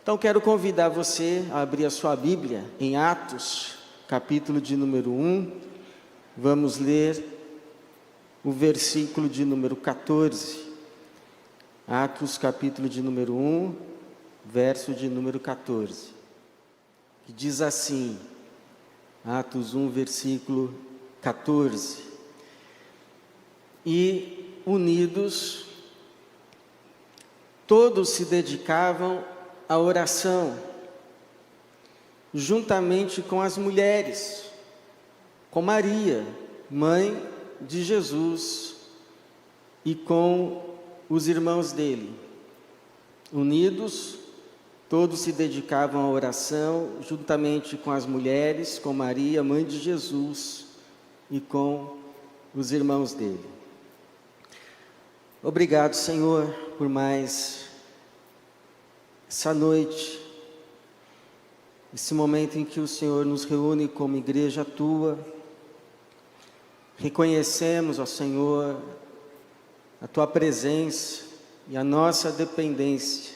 Então quero convidar você a abrir a sua Bíblia em Atos, capítulo de número 1. Vamos ler o versículo de número 14. Atos, capítulo de número 1, verso de número 14. Que diz assim, Atos 1, versículo 14. E unidos, todos se dedicavam à oração, juntamente com as mulheres, com Maria, mãe de Jesus, e com os irmãos dele. Unidos, todos se dedicavam à oração, juntamente com as mulheres, com Maria, mãe de Jesus, e com os irmãos dele. Obrigado, Senhor, por mais essa noite, esse momento em que o Senhor nos reúne como igreja tua. Reconhecemos, ó Senhor, a tua presença e a nossa dependência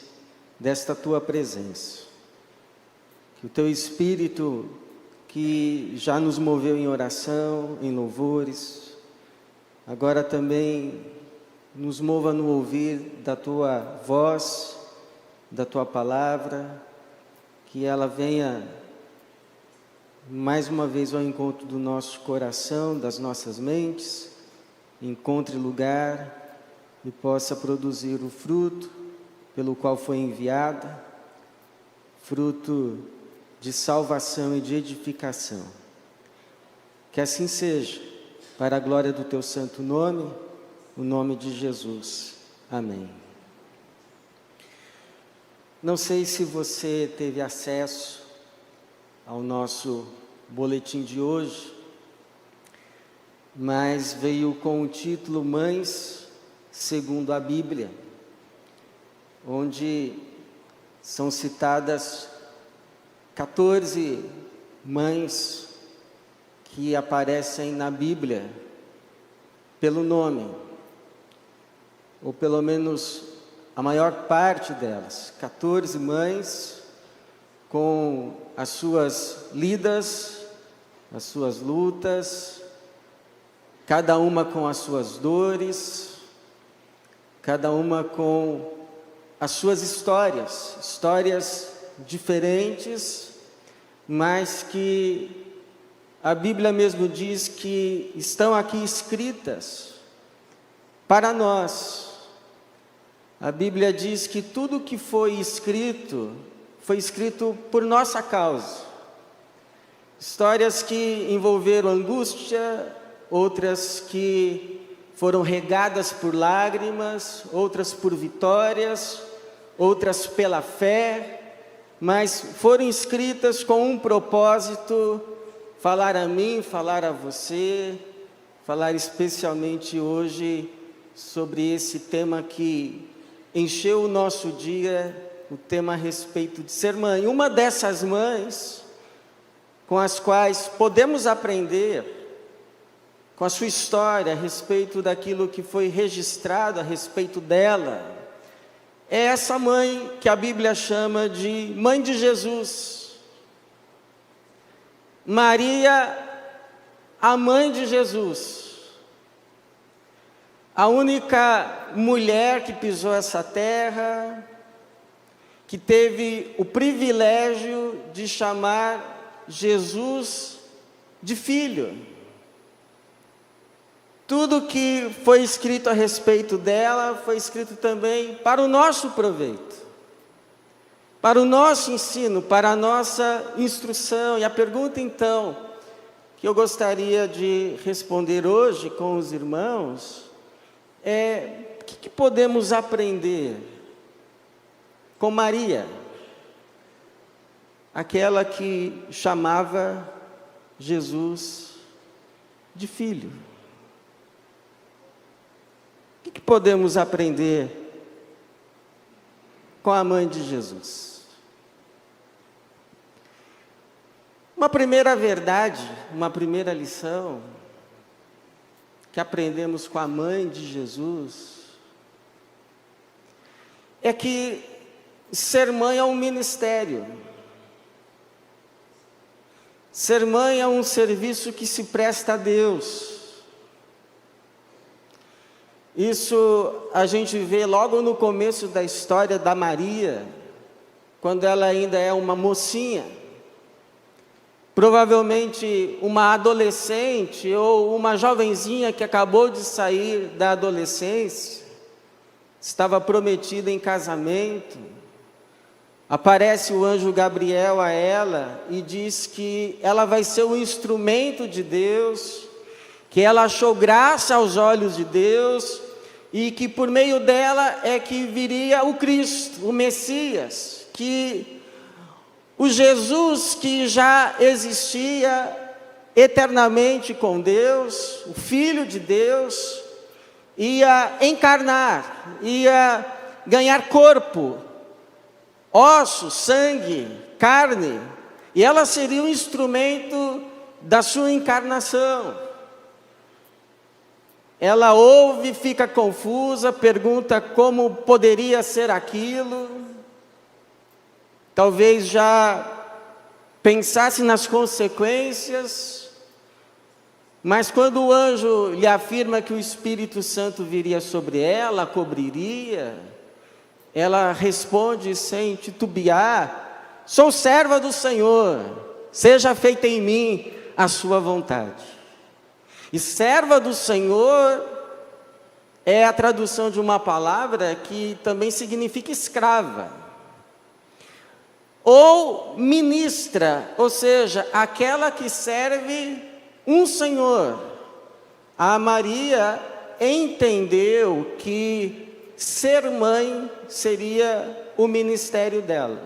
desta tua presença. Que o teu Espírito, que já nos moveu em oração, em louvores, agora também nos mova no ouvir da tua voz, da tua palavra, que ela venha mais uma vez ao encontro do nosso coração, das nossas mentes, encontre lugar e possa produzir o fruto pelo qual foi enviada, fruto de salvação e de edificação. Que assim seja, para a glória do teu santo nome, o nome de Jesus. Amém. Não sei se você teve acesso ao nosso boletim de hoje, mas veio com o título Mães segundo a Bíblia, onde são citadas 14 mães que aparecem na Bíblia pelo nome, ou pelo menos a maior parte delas, 14 mães com as suas lidas, as suas lutas, cada uma com as suas dores, cada uma com as suas histórias diferentes, mas que a Bíblia mesmo diz que estão aqui escritas para nós. A Bíblia diz que tudo que foi escrito por nossa causa. Histórias que envolveram angústia, outras que foram regadas por lágrimas, outras por vitórias, outras pela fé, mas foram escritas com um propósito: falar a mim, falar a você, falar especialmente hoje sobre esse tema que encheu o nosso dia, o tema a respeito de ser mãe. Uma dessas mães com as quais podemos aprender com a sua história a respeito daquilo que foi registrado a respeito dela, é essa mãe que a Bíblia chama de Mãe de Jesus. Maria, a mãe de Jesus. A única mulher que pisou essa terra, que teve o privilégio de chamar Jesus de filho. Tudo que foi escrito a respeito dela foi escrito também para o nosso proveito, para o nosso ensino, para a nossa instrução. E a pergunta então que eu gostaria de responder hoje com os irmãos é: o que podemos aprender com Maria, aquela que chamava Jesus de filho? O que podemos aprender com a mãe de Jesus? Uma primeira verdade, uma primeira lição que aprendemos com a mãe de Jesus é que Ser mãe é um ministério. Ser mãe é um serviço que se presta a Deus. Isso a gente vê logo no começo da história da Maria, quando ela ainda é uma mocinha, provavelmente uma adolescente ou uma jovenzinha que acabou de sair da adolescência, estava prometida em casamento. Aparece o anjo Gabriel a ela e diz que ela vai ser um instrumento de Deus, que ela achou graça aos olhos de Deus e que por meio dela é que viria o Cristo, o Messias, que o Jesus que já existia eternamente com Deus, o Filho de Deus, ia encarnar, ia ganhar corpo, ossos, sangue, carne, e ela seria um instrumento da sua encarnação. Ela ouve, fica confusa, pergunta como poderia ser aquilo, talvez já pensasse nas consequências, mas quando o anjo lhe afirma que o Espírito Santo viria sobre ela, a cobriria, ela responde sem titubear: sou serva do Senhor, seja feita em mim a sua vontade. E serva do Senhor é a tradução de uma palavra que também significa escrava. Ou ministra, ou seja, aquela que serve um Senhor. A Maria entendeu que ser mãe seria o ministério dela,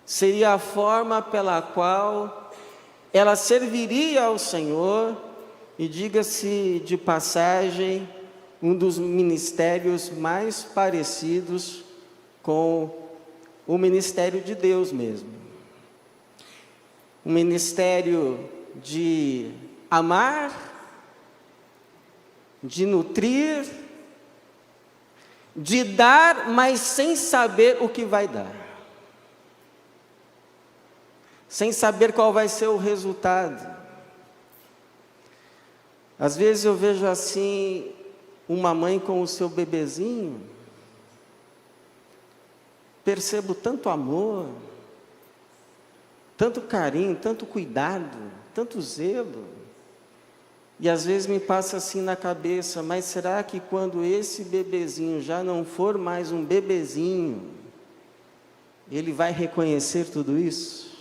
seria a forma pela qual ela serviria ao Senhor, e diga-se de passagem, um dos ministérios mais parecidos com o ministério de Deus mesmo. Um ministério de amar, de nutrir, de dar, mas sem saber o que vai dar. Sem saber qual vai ser o resultado. Às vezes eu vejo assim, uma mãe com o seu bebezinho, percebo tanto amor, tanto carinho, tanto cuidado, tanto zelo, e às vezes me passa assim na cabeça: mas será que quando esse bebezinho já não for mais um bebezinho, ele vai reconhecer tudo isso?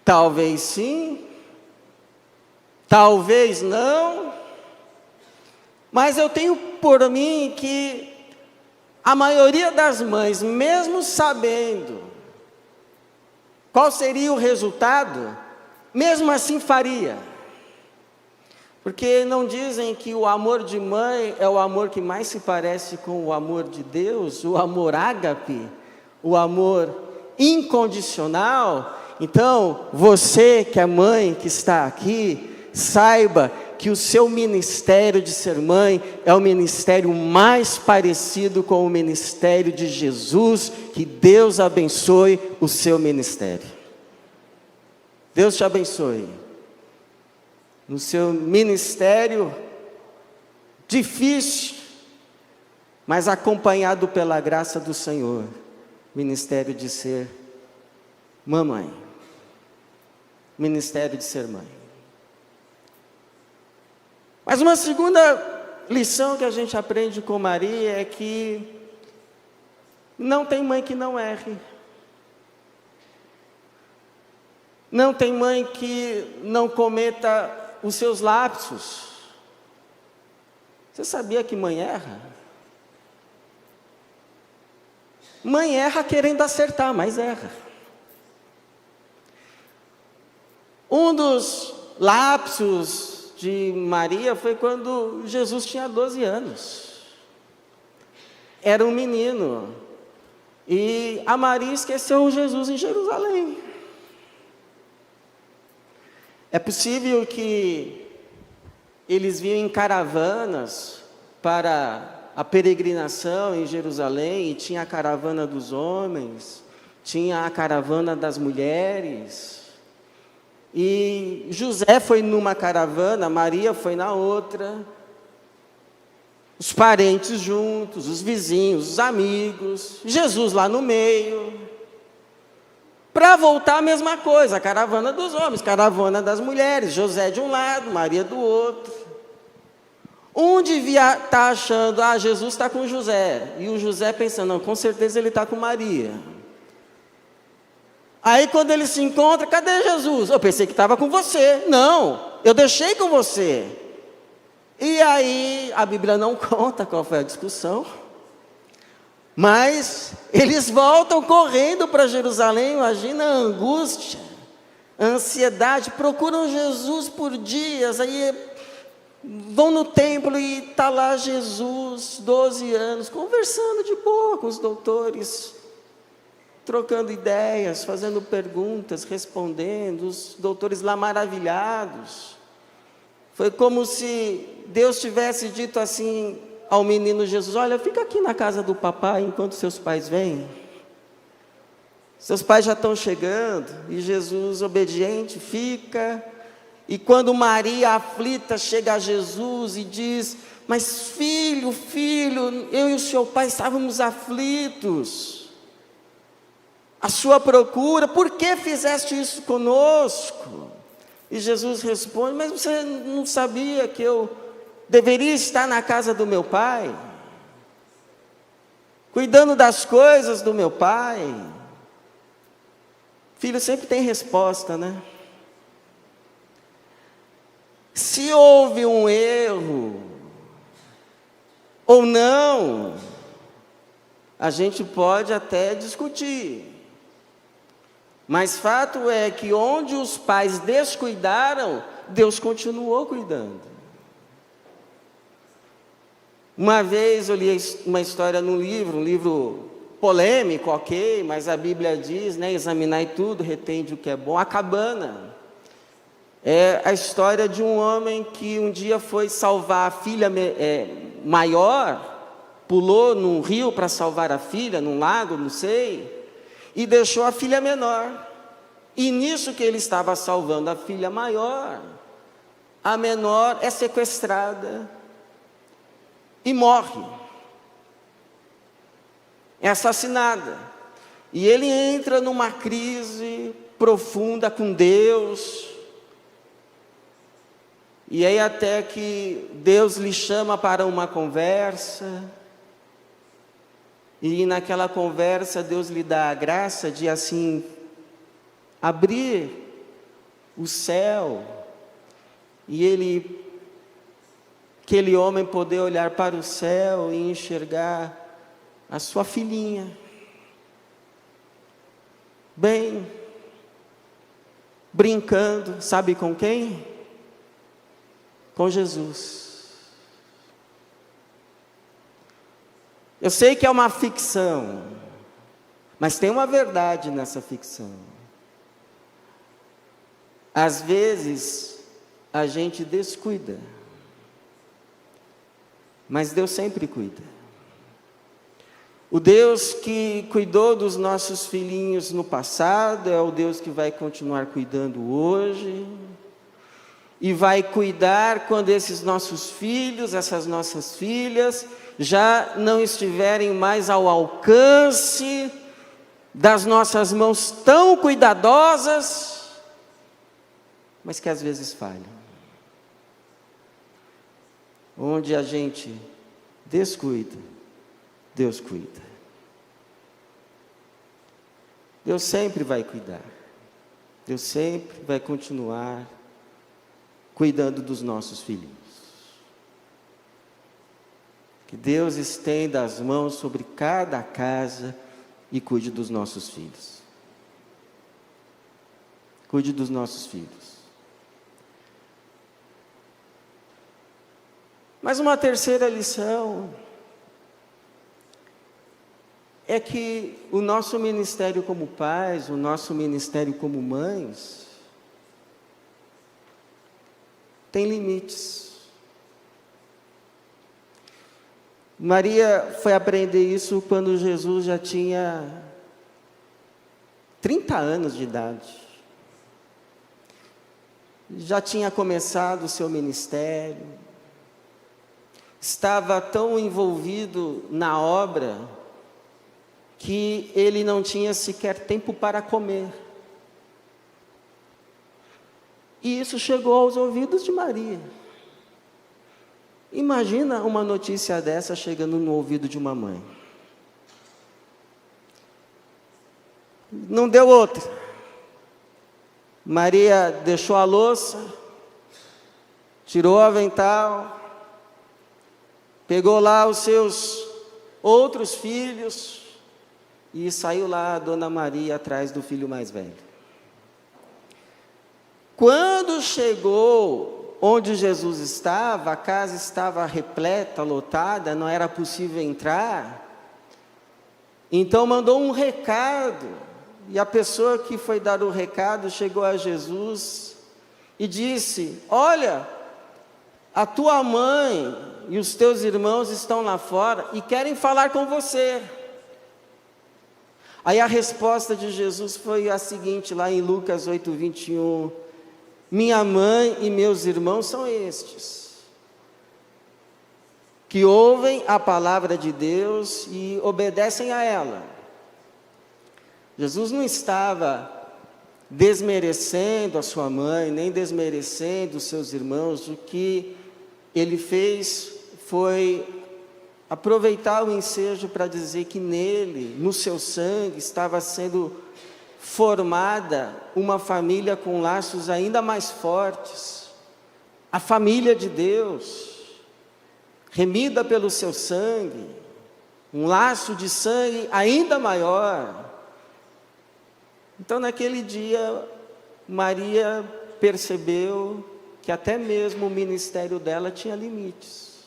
Talvez sim, talvez não, mas eu tenho por mim que a maioria das mães, mesmo sabendo qual seria o resultado, mesmo assim faria. Porque não dizem que o amor de mãe é o amor que mais se parece com o amor de Deus, o amor ágape, o amor incondicional? Então, você que é mãe, que está aqui, saiba que o seu ministério de ser mãe é o ministério mais parecido com o ministério de Jesus. Que Deus abençoe o seu ministério. Deus te abençoe no seu ministério difícil, mas acompanhado pela graça do Senhor, ministério de ser mamãe, ministério de ser mãe. Mas uma segunda lição que a gente aprende com Maria é que não tem mãe que não erre. Não tem mãe que não cometa os seus lapsos. Você sabia que mãe erra? Mãe erra querendo acertar, mas erra. Um dos lapsos de Maria foi quando Jesus tinha 12 anos. Era um menino. E a Maria esqueceu o Jesus em Jerusalém. É possível que eles vinham em caravanas para a peregrinação em Jerusalém, e tinha a caravana dos homens, tinha a caravana das mulheres. E José foi numa caravana, Maria foi na outra. Os parentes juntos, os vizinhos, os amigos, Jesus lá no meio. Para voltar a mesma coisa, a caravana dos homens, caravana das mulheres, José de um lado, Maria do outro. Um devia estar achando, Jesus está com José, e o José pensando, não, com certeza ele está com Maria. Aí quando ele se encontra, cadê Jesus? Eu pensei que estava com você. Não, eu deixei com você. E aí, a Bíblia não conta qual foi a discussão, mas eles voltam correndo para Jerusalém. Imagina a angústia, a ansiedade, procuram Jesus por dias, aí vão no templo e está lá Jesus, 12 anos, conversando de boa com os doutores, trocando ideias, fazendo perguntas, respondendo, os doutores lá maravilhados. Foi como se Deus tivesse dito assim ao menino Jesus: olha, fica aqui na casa do papai enquanto seus pais vêm. Seus pais já estão chegando. E Jesus, obediente, fica. E quando Maria aflita chega a Jesus e diz: mas filho, eu e o seu pai estávamos aflitos, a sua procura, por que fizeste isso conosco? E Jesus responde: mas você não sabia que eu deveria estar na casa do meu pai, cuidando das coisas do meu pai? Filho sempre tem resposta, né? Se houve um erro ou não, a gente pode até discutir, mas fato é que onde os pais descuidaram, Deus continuou cuidando. Uma vez eu li uma história num livro, um livro polêmico, ok, mas a Bíblia diz, né, examinai tudo, retende o que é bom. A cabana é a história de um homem que um dia foi salvar a filha maior, pulou num rio para salvar a filha, num lago, não sei, e deixou a filha menor. E nisso que ele estava salvando a filha maior, a menor é sequestrada e morre, é assassinada. E ele entra numa crise profunda com Deus. E aí até que Deus lhe chama para uma conversa, e naquela conversa Deus lhe dá a graça de assim abrir o céu, e aquele homem poder olhar para o céu e enxergar a sua filhinha, bem, brincando, sabe com quem? Com Jesus. Eu sei que é uma ficção, mas tem uma verdade nessa ficção. Às vezes a gente descuida, mas Deus sempre cuida. O Deus que cuidou dos nossos filhinhos no passado é o Deus que vai continuar cuidando hoje, e vai cuidar quando esses nossos filhos, essas nossas filhas, já não estiverem mais ao alcance das nossas mãos tão cuidadosas, mas que às vezes falham. Onde a gente descuida, Deus cuida. Deus sempre vai cuidar. Deus sempre vai continuar cuidando dos nossos filhinhos. Que Deus estenda as mãos sobre cada casa e cuide dos nossos filhos. Cuide dos nossos filhos. Mas uma terceira lição é que o nosso ministério como pais, o nosso ministério como mães, tem limites. Maria foi aprender isso quando Jesus já tinha 30 anos de idade. Já tinha começado o seu ministério, estava tão envolvido na obra que ele não tinha sequer tempo para comer. E isso chegou aos ouvidos de Maria. Imagina uma notícia dessa chegando no ouvido de uma mãe. Não deu outra. Maria deixou a louça, tirou o avental, pegou lá os seus outros filhos e saiu lá a Dona Maria atrás do filho mais velho. Quando chegou onde Jesus estava, a casa estava repleta, lotada, não era possível entrar. Então mandou um recado, e a pessoa que foi dar o recado chegou a Jesus e disse: olha, a tua mãe e os teus irmãos estão lá fora e querem falar com você. Aí a resposta de Jesus foi a seguinte, lá em Lucas 8:21, minha mãe e meus irmãos são estes, que ouvem a palavra de Deus e obedecem a ela. Jesus não estava desmerecendo a sua mãe, nem desmerecendo os seus irmãos. O que ele fez foi aproveitar o ensejo para dizer que nele, no seu sangue, estava sendo formada uma família com laços ainda mais fortes. A família de Deus, remida pelo seu sangue, um laço de sangue ainda maior. Então, naquele dia, Maria percebeu que até mesmo o ministério dela tinha limites.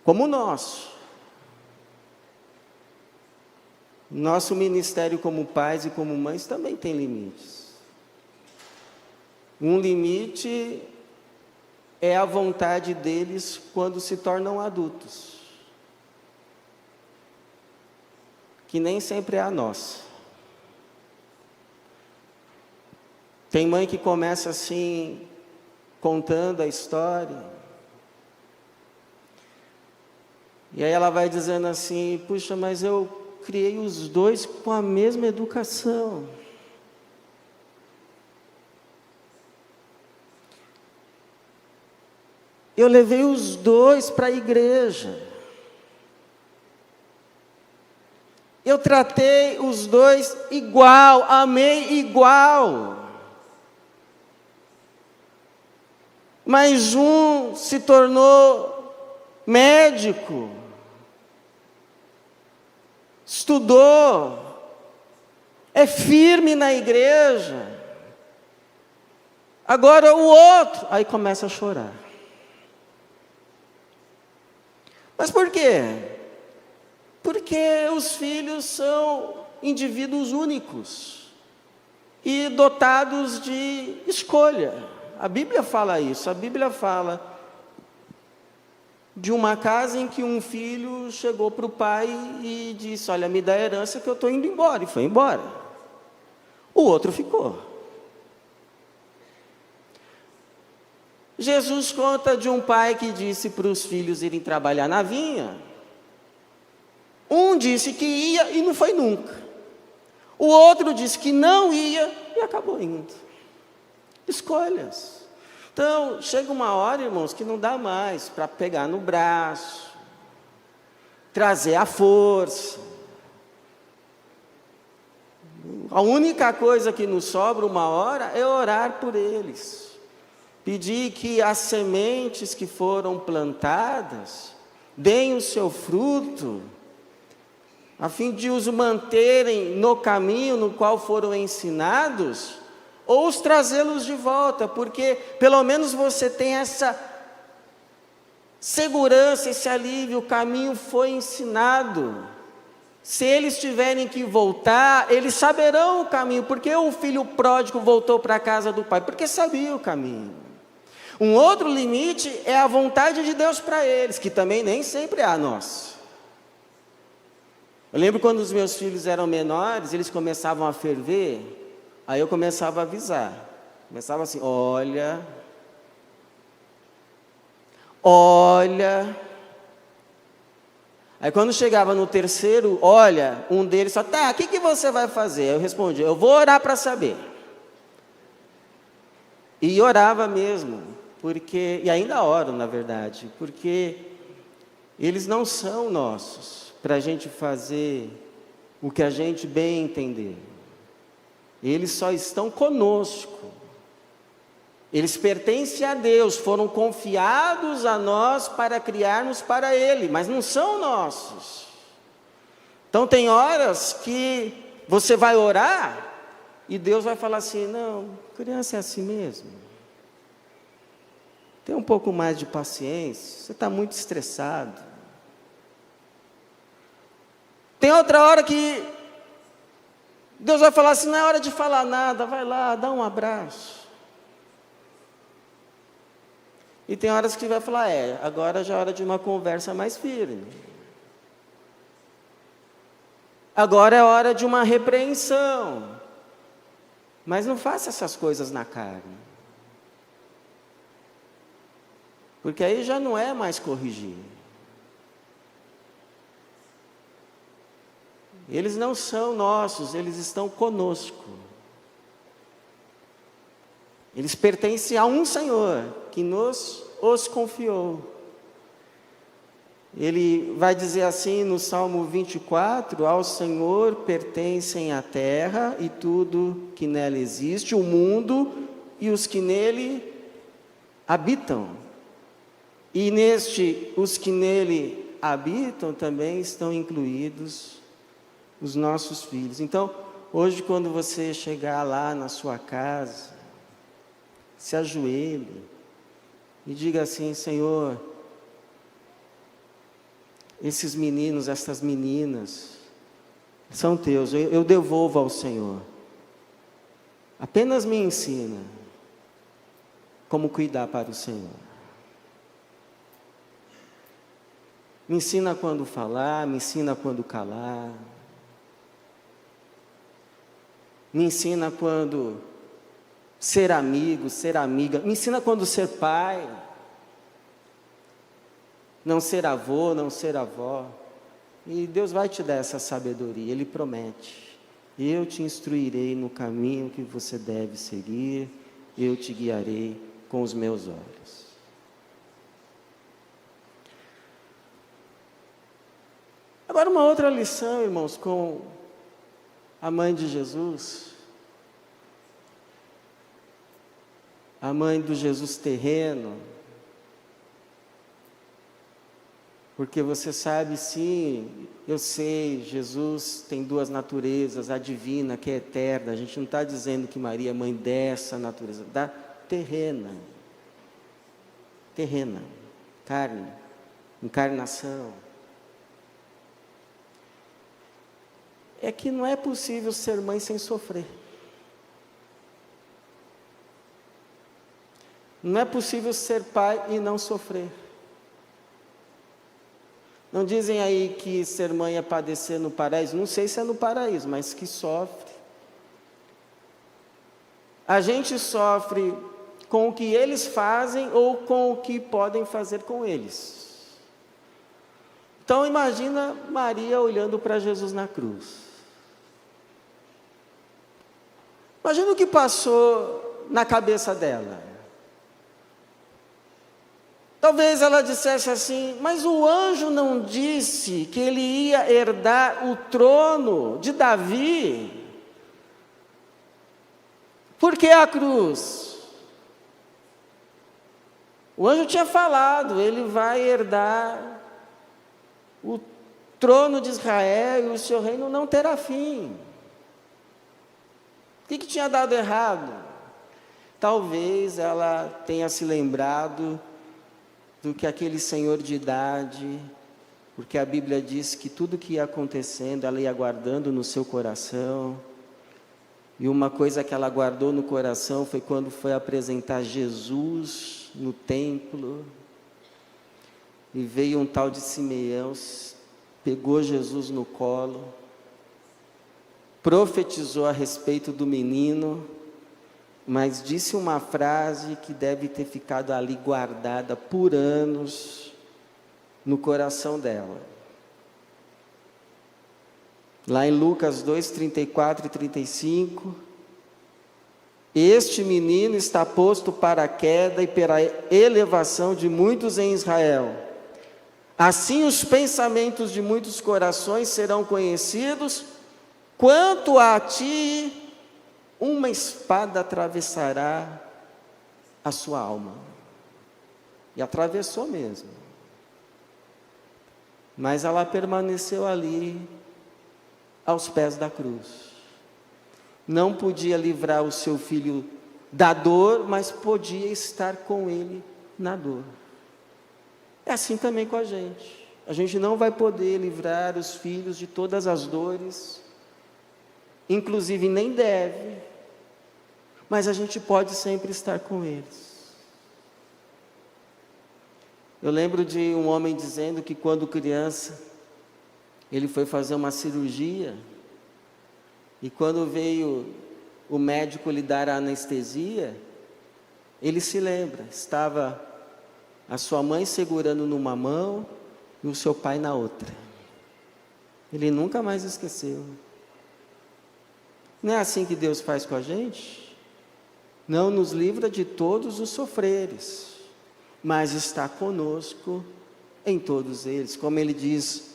Como o nosso. Nosso ministério como pais e como mães também tem limites. Um limite é a vontade deles quando se tornam adultos, que nem sempre é a nossa. Tem mãe que começa assim, contando a história, e aí ela vai dizendo assim: puxa, mas eu criei os dois com a mesma educação. Eu levei os dois para a igreja. Eu tratei os dois igual, amei igual. Mas um se tornou médico, estudou, é firme na igreja. Agora o outro, aí começa a chorar. Mas por quê? Porque os filhos são indivíduos únicos e dotados de escolha. A Bíblia fala isso. A Bíblia fala de uma casa em que um filho chegou para o pai e disse: olha, me dá a herança que eu estou indo embora. E foi embora. O outro ficou. Jesus conta de um pai que disse para os filhos irem trabalhar na vinha. Um disse que ia e não foi nunca. O outro disse que não ia e acabou indo. Escolhas. Então, chega uma hora, irmãos, que não dá mais para pegar no braço, trazer a força. A única coisa que nos sobra uma hora é orar por eles. Pedir que as sementes que foram plantadas deem o seu fruto, a fim de os manterem no caminho no qual foram ensinados, ou os trazê-los de volta, porque pelo menos você tem essa segurança, esse alívio, o caminho foi ensinado. Se eles tiverem que voltar, eles saberão o caminho. Porque o filho pródigo voltou para a casa do pai? Porque sabia o caminho. Um outro limite é a vontade de Deus para eles, que também nem sempre é a nossa. Eu lembro quando os meus filhos eram menores, eles começavam a ferver, aí eu começava a avisar. Começava assim, olha. Aí quando chegava no terceiro, olha, um deles só, tá, o que você vai fazer? Eu respondi, eu vou orar para saber. E orava mesmo, e ainda oro, na verdade, porque eles não são nossos para a gente fazer o que a gente bem entender. Eles só estão conosco. Eles pertencem a Deus, foram confiados a nós para criarmos para Ele, mas não são nossos. Então tem horas que você vai orar e Deus vai falar assim, não, criança é assim mesmo. Tem um pouco mais de paciência, você está muito estressado. Tem outra hora que Deus vai falar assim, não é hora de falar nada, vai lá, dá um abraço. E tem horas que vai falar, agora já é hora de uma conversa mais firme. Agora é hora de uma repreensão. Mas não faça essas coisas na carne. Porque aí já não é mais corrigir. Eles não são nossos, eles estão conosco. Eles pertencem a um Senhor, que os confiou. Ele vai dizer assim no Salmo 24, ao Senhor pertencem a terra e tudo que nela existe, o mundo e os que nele habitam. E os que nele habitam também estão incluídos os nossos filhos. Então, hoje quando você chegar lá na sua casa, se ajoelhe e diga assim, Senhor, esses meninos, essas meninas, são teus, eu devolvo ao Senhor. Apenas me ensina como cuidar para o Senhor. Me ensina quando falar, me ensina quando calar. Me ensina quando ser amigo, ser amiga. Me ensina quando ser pai. Não ser avô, não ser avó. E Deus vai te dar essa sabedoria, Ele promete. Eu te instruirei no caminho que você deve seguir, eu te guiarei com os meus olhos. Agora uma outra lição, irmãos, com a mãe de Jesus. A mãe do Jesus terreno. Porque você sabe, sim, eu sei, Jesus tem duas naturezas, a divina, que é eterna. A gente não está dizendo que Maria é mãe dessa natureza, da terrena. Terrena, carne, encarnação. É que não é possível ser mãe sem sofrer. Não é possível ser pai e não sofrer. Não dizem aí que ser mãe é padecer no paraíso? Não sei se é no paraíso, mas que sofre. A gente sofre com o que eles fazem ou com o que podem fazer com eles. Então imagina Maria olhando para Jesus na cruz. Imagina o que passou na cabeça dela. Talvez ela dissesse assim, mas o anjo não disse que ele ia herdar o trono de Davi? Por que a cruz? O anjo tinha falado, ele vai herdar o trono de Israel e o seu reino não terá fim. O que tinha dado errado? Talvez ela tenha se lembrado do que aquele senhor de idade, porque a Bíblia diz que tudo que ia acontecendo, ela ia guardando no seu coração, E uma coisa que ela guardou no coração foi quando foi apresentar Jesus no templo. E veio um tal de Simeão, pegou Jesus no colo, profetizou a respeito do menino, mas disse uma frase que deve ter ficado ali guardada por anos no coração dela. Lá em Lucas 2, 34 e 35, este menino está posto para a queda e para a elevação de muitos em Israel. Assim os pensamentos de muitos corações serão conhecidos. Quanto a ti, uma espada atravessará a sua alma. E atravessou mesmo. Mas ela permaneceu ali, aos pés da cruz. Não podia livrar o seu filho da dor, mas podia estar com ele na dor. É assim também com a gente. A gente não vai poder livrar os filhos de todas as dores, inclusive nem deve, mas a gente pode sempre estar com eles. Eu lembro de um homem dizendo que quando criança, ele foi fazer uma cirurgia, e quando veio o médico lhe dar a anestesia, ele se lembra, estava a sua mãe segurando numa mão e o seu pai na outra. Ele nunca mais esqueceu. Não é assim que Deus faz com a gente? Não nos livra de todos os sofreres, mas está conosco em todos eles. Como ele diz: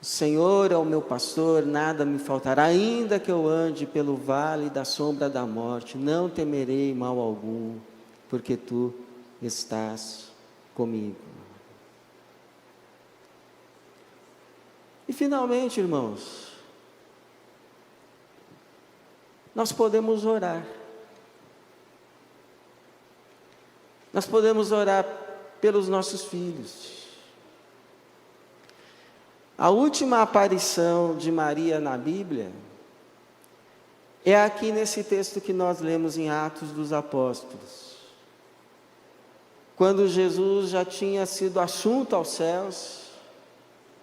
o Senhor é o meu pastor, nada me faltará. Ainda que eu ande pelo vale da sombra da morte, não temerei mal algum, porque tu estás comigo. E finalmente, irmãos, nós podemos orar. Nós podemos orar pelos nossos filhos. A última aparição de Maria na Bíblia é aqui nesse texto que nós lemos em Atos dos Apóstolos. Quando Jesus já tinha sido assunto aos céus,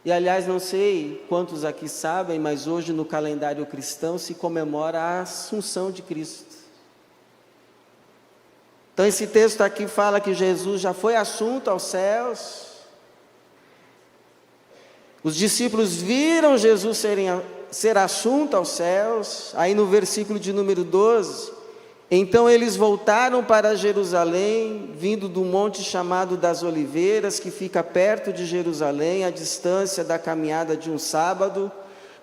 e aliás, não sei quantos aqui sabem, mas hoje no calendário cristão se comemora a Assunção de Cristo. Então esse texto aqui fala que Jesus já foi assunto aos céus. Os discípulos viram Jesus ser assunto aos céus. Aí no versículo de número 12, então eles voltaram para Jerusalém, vindo do monte chamado das Oliveiras, que fica perto de Jerusalém, à distância da caminhada de um sábado.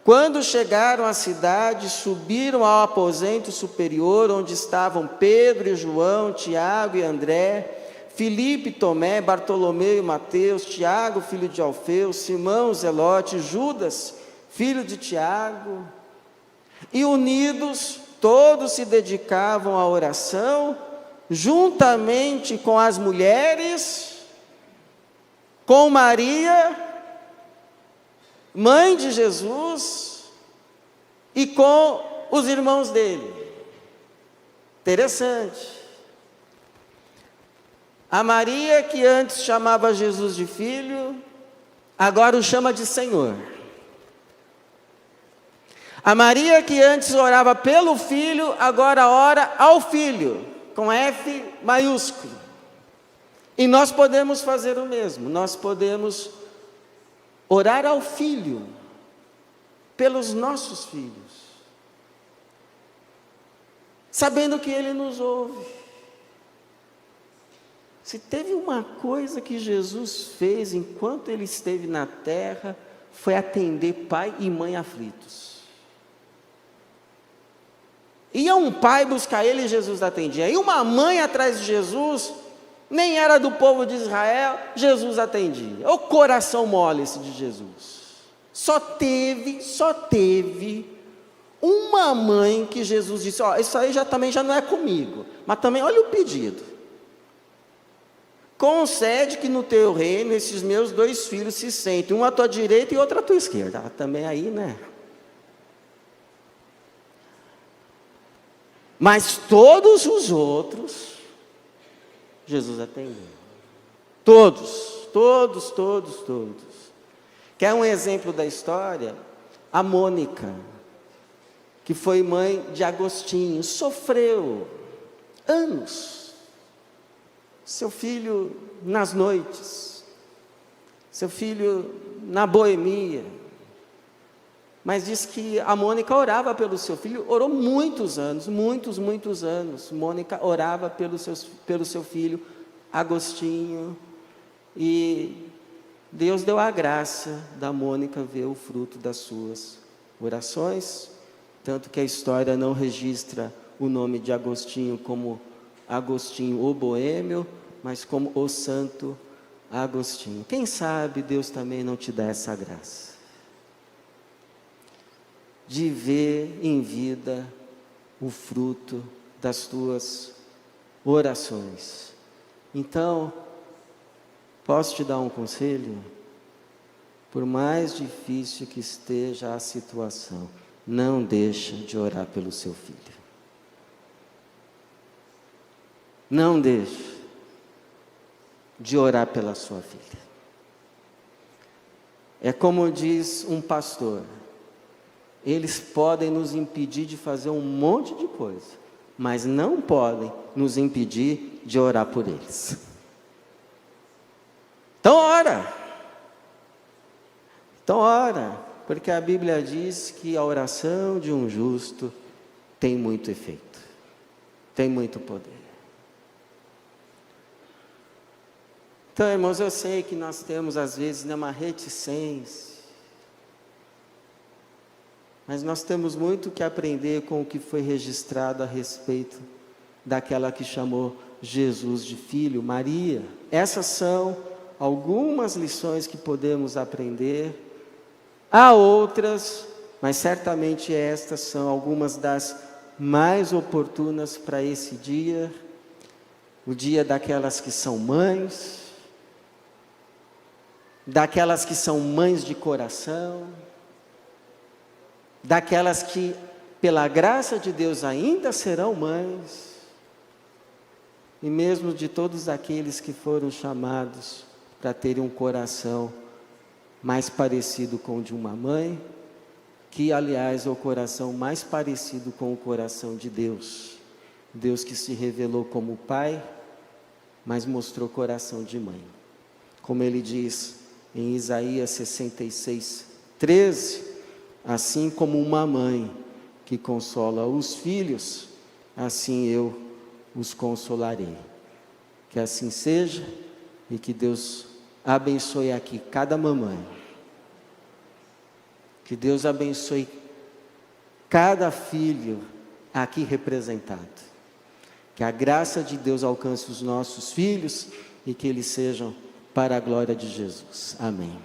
Quando chegaram à cidade, subiram ao aposento superior, onde estavam Pedro e João, Tiago e André, Filipe, Tomé, Bartolomeu e Mateus, Tiago, filho de Alfeu, Simão, Zelote, Judas, filho de Tiago. E unidos, todos se dedicavam à oração, juntamente com as mulheres, com Maria, mãe de Jesus, e com os irmãos dele. Interessante. A Maria, que antes chamava Jesus de filho, agora o chama de Senhor. A Maria, que antes orava pelo filho, agora ora ao filho, com F maiúsculo. E nós podemos fazer o mesmo, nós podemos orar ao filho, pelos nossos filhos, sabendo que ele nos ouve. Se teve uma coisa que Jesus fez enquanto ele esteve na terra, foi atender pai e mãe aflitos. Ia um pai buscar ele e Jesus atendia. Ia uma mãe atrás de Jesus, nem era do povo de Israel, Jesus atendia. O coração mole esse de Jesus. Só teve uma mãe que Jesus disse: ó, isso aí também já não é comigo, mas também olha o pedido. Concede que no teu reino esses meus 2 filhos se sentem, um à tua direita e outro à tua esquerda. Também aí, né? Mas todos os outros, Jesus atendeu. Todos. Quer um exemplo da história? A Mônica, que foi mãe de Agostinho, sofreu anos. Seu filho nas noites, seu filho na boemia. Mas diz que a Mônica orava pelo seu filho, orou muitos anos. Mônica orava pelo seu filho, Agostinho, e Deus deu a graça da Mônica ver o fruto das suas orações, tanto que a história não registra o nome de Agostinho como Agostinho o Boêmio, mas como o Santo Agostinho. Quem sabe Deus também não te dá essa graça de ver em vida o fruto das tuas orações. Então, posso te dar um conselho? Por mais difícil que esteja a situação, não deixa de orar pelo seu filho. Não deixe de orar pela sua filha. É como diz um pastor: eles podem nos impedir de fazer um monte de coisa, mas não podem nos impedir de orar por eles. Então ora, porque a Bíblia diz que a oração de um justo tem muito efeito, tem muito poder. Então, irmãos, eu sei que nós temos às vezes uma reticência, mas nós temos muito que aprender com o que foi registrado a respeito daquela que chamou Jesus de filho, Maria. Essas são algumas lições que podemos aprender. Há outras, mas certamente estas são algumas das mais oportunas para esse dia, o dia daquelas que são mães, daquelas que são mães de coração, daquelas que, pela graça de Deus, ainda serão mães, e mesmo de todos aqueles que foram chamados para terem um coração mais parecido com o de uma mãe, que aliás é o coração mais parecido com o coração de Deus. Deus que se revelou como Pai, mas mostrou coração de mãe. Como ele diz em Isaías 66:13, assim como uma mãe que consola os filhos, assim eu os consolarei. Que assim seja e que Deus abençoe aqui cada mamãe. Que Deus abençoe cada filho aqui representado. Que a graça de Deus alcance os nossos filhos e que eles sejam para a glória de Jesus. Amém.